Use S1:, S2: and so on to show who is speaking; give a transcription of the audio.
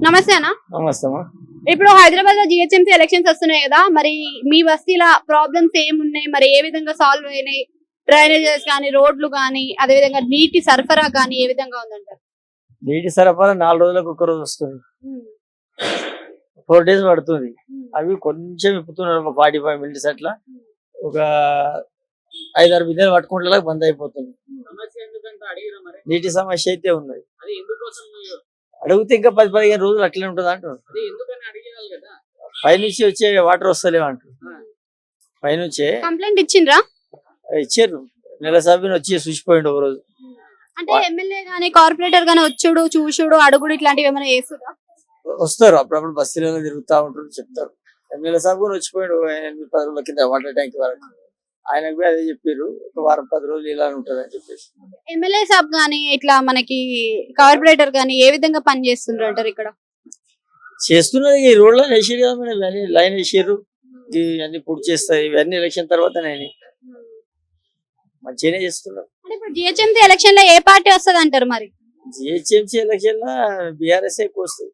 S1: నమస్తే అన్న.
S2: నమస్తే అమ్మా.
S1: ఇప్పుడు హైదరాబాద్ లో జిహెచ్ఎంసీ ఎలక్షన్స్ వస్తున్నాయి కదా, మరి మీ బస్తీల ప్రాబ్లమ్స్ ఏమున్నాయి, మరి ఏ విధంగా సాల్వ్ అయినాయి? డ్రైనేజెస్ కానీ, రోడ్లు కానీ, అదే విధంగా నీటి సరఫరా కానీ ఏ విధంగా ఉందంటారు?
S2: నీటి సరఫరా 4 రోజులకు ఒక రోజు వస్తుంది, 4 days పడుతుంది. అవి కొంచెం ఇప్పుతున్నారు, ఒక 45 minutes అట్లా, ఒక 5-6 బిందెలు పట్టుకుంటే బంద్ అయిపోతుంది. నీటి సమస్య అయితే ఉన్నది, అడిగితే ఇంకా 10-15 రోజులు అట్లనే ఉంటుంది అంటారు. పైనుంచి వచ్చే వాటర్ వస్తలేవు అంటారు. పైనుంచే
S1: కంప్లైంట్ ఇచ్చిండ్రా?
S2: ఇచ్చారు, నెల సభ్యుని వచ్చి చూసిపోయిండు ఒక రోజు.
S1: అంటే ఎమ్మెల్యే గానీ కార్పొరేటర్ గానీ వచ్చుడు చూసుడు అడుగుడు ఇట్లాంటివి ఏమైనా చేస్తురా?
S2: వస్తారు, అప్పుడప్పుడు బస్తీలలో తిరుగుతా ఉంటారు, చెప్తారు. నెల సభ్యుని వచ్చిపోయాడు 8-10 రోజుల కింద వాటర్ ట్యాంక్ వరకు. ఆయనకు పోయి అదే చెప్పారు, ఒక 10 రోజులు ఇలా ఉంటుంది అని చెప్పేసి.
S1: ఎమ్మెల్యే సాబ్ గానీ ఇట్లా మనకి కార్పొరేటర్ గానీ ఏ విధంగా పని చేస్తుండ్రు అంటారు ఇక్కడ?
S2: చేస్తున్నది ఈ రోడ్లో వేసారు కదా మేడం, ఇవన్నీ లైన్ వేసారు, ఇవన్నీ పూర్తి చేస్తాయి. ఇవన్నీ ఎలక్షన్ తర్వాత నేను మంచిగానే చేస్తున్నారు.
S1: అంటే ఇప్పుడు జిహెచ్ఎంసీ ఎలక్షన్ లో ఏ పార్టీ వస్తుంది అంటారు? మరి
S2: జిహెచ్ఎంసీ ఎలక్షన్ లో బీఆర్ఎస్ ఎక్కువ వస్తుంది.